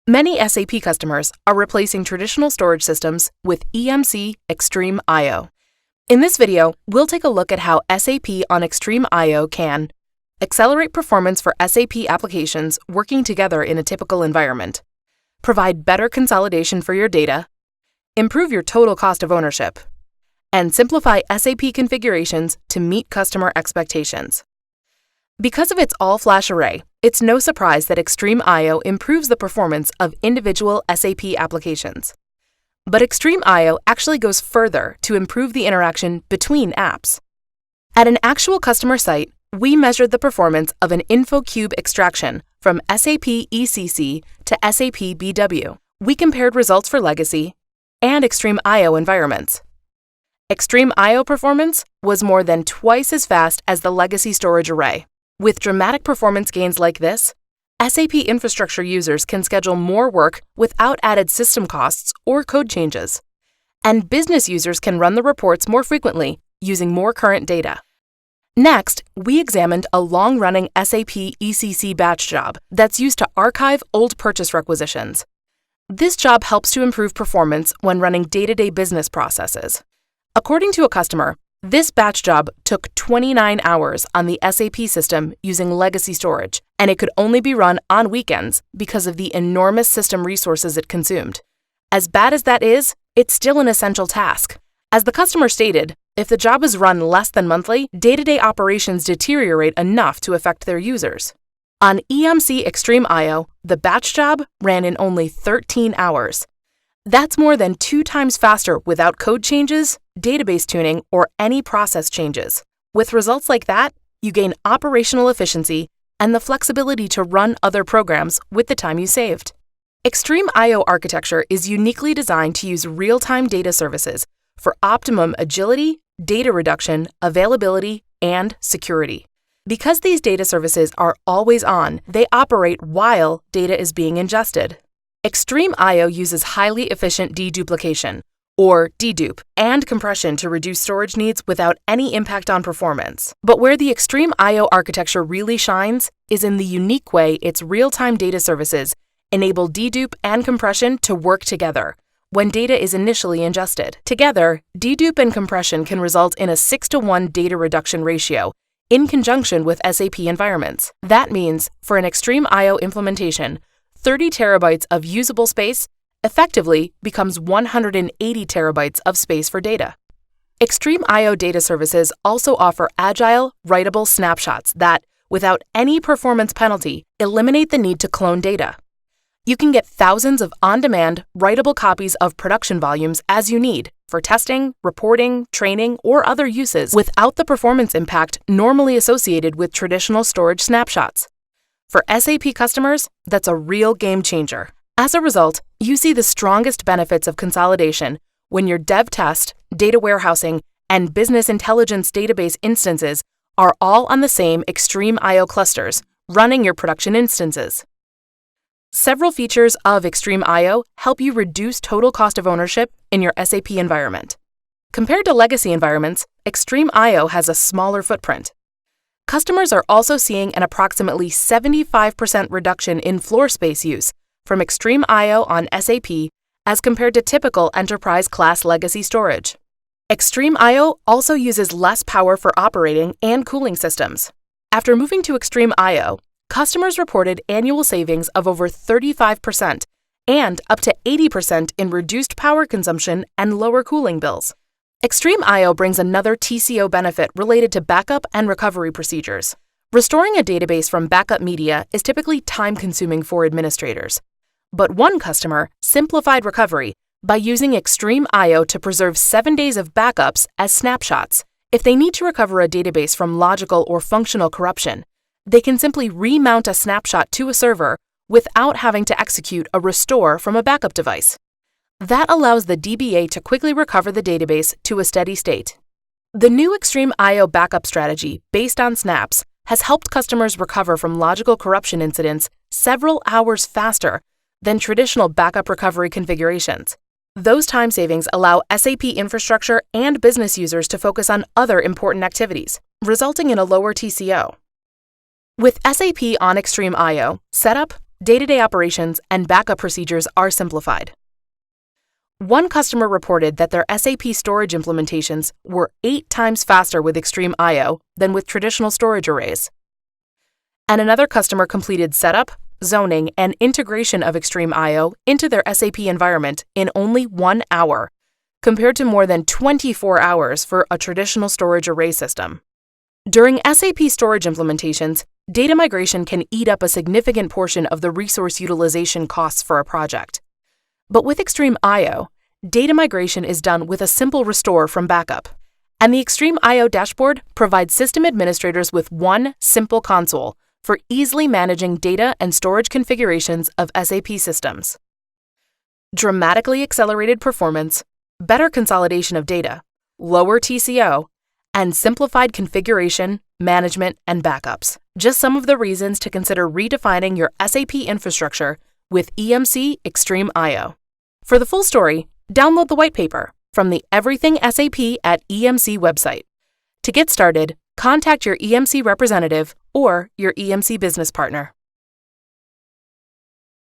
Many SAP customers are replacing traditional storage systems with EMC XtremIO. In this video, we'll take a look at how SAP on XtremIO can accelerate performance for SAP applications working together in a typical environment, provide better consolidation for your data, improve your total cost of ownership, and simplify SAP configurations to meet customer expectations. Because of its all-flash array, it's no surprise that XtremIO improves the performance of individual SAP applications. But XtremIO actually goes further to improve the interaction between apps. At an actual customer site, we measured the performance of an InfoCube extraction from SAP ECC to SAP BW. We compared results for legacy and XtremIO environments. XtremIO performance was more than twice as fast as the legacy storage array. With dramatic performance gains like this, SAP infrastructure users can schedule more work without added system costs or code changes. And business users can run the reports more frequently using more current data. Next, we examined a long-running SAP ECC batch job that's used to archive old purchase requisitions. This job helps to improve performance when running day-to-day business processes. According to a customer, this batch job took 29 hours on the SAP system using legacy storage, and it could only be run on weekends because of the enormous system resources it consumed. As bad as that is, it's still an essential task. As the customer stated, if the job is run less than monthly, day-to-day operations deteriorate enough to affect their users. On EMC XtremIO, the batch job ran in only 13 hours. That's more than 2 times faster without code changes, database tuning, or any process changes. With results like that, you gain operational efficiency and the flexibility to run other programs with the time you saved. XtremIO architecture is uniquely designed to use real-time data services for optimum agility, data reduction, availability, and security. Because these data services are always on, they operate while data is being ingested. XtremIO uses highly efficient deduplication, or dedupe, and compression to reduce storage needs without any impact on performance. But where the XtremIO architecture really shines is in the unique way its real-time data services enable dedupe and compression to work together when data is initially ingested. Together, dedupe and compression can result in a 6-to-1 data reduction ratio in conjunction with SAP environments. That means, for an XtremIO implementation, 30 terabytes of usable space effectively becomes 180 terabytes of space for data. XtremIO data services also offer agile, writable snapshots that, without any performance penalty, eliminate the need to clone data. You can get thousands of on-demand, writable copies of production volumes as you need for testing, reporting, training, or other uses without the performance impact normally associated with traditional storage snapshots. For SAP customers, that's a real game changer. As a result, you see the strongest benefits of consolidation when your dev test, data warehousing, and business intelligence database instances are all on the same XtremIO clusters, running your production instances. Several features of XtremIO help you reduce total cost of ownership in your SAP environment. Compared to legacy environments, XtremIO has a smaller footprint. Customers are also seeing an approximately 75% reduction in floor space use from XtremIO on SAP as compared to typical enterprise-class legacy storage. XtremIO also uses less power for operating and cooling systems. After moving to XtremIO, customers reported annual savings of over 35% and up to 80% in reduced power consumption and lower cooling bills. XtremIO brings another TCO benefit related to backup and recovery procedures. Restoring a database from backup media is typically time-consuming for administrators. But one customer simplified recovery by using XtremIO to preserve 7 days of backups as snapshots. If they need to recover a database from logical or functional corruption, they can simply remount a snapshot to a server without having to execute a restore from a backup device. That allows the DBA to quickly recover the database to a steady state. The new XtremIO backup strategy, based on snaps, has helped customers recover from logical corruption incidents several hours faster than traditional backup recovery configurations. Those time savings allow SAP infrastructure and business users to focus on other important activities, resulting in a lower TCO. With SAP on XtremIO, setup, day-to-day operations and backup procedures are simplified. One customer reported that their SAP storage implementations were 8 times faster with XtremIO than with traditional storage arrays. And another customer completed setup, zoning, and integration of XtremIO into their SAP environment in only 1 hour, compared to more than 24 hours for a traditional storage array system. During SAP storage implementations, data migration can eat up a significant portion of the resource utilization costs for a project. But with XtremIO, data migration is done with a simple restore from backup, and the XtremIO dashboard provides system administrators with one simple console for easily managing data and storage configurations of SAP systems. Dramatically accelerated performance, better consolidation of data, lower TCO, and simplified configuration, management, and backups. Just some of the reasons to consider redefining your SAP infrastructure with EMC XtremIO. For the full story, download the white paper from the Everything SAP at EMC website. To get started, contact your EMC representative or your EMC business partner.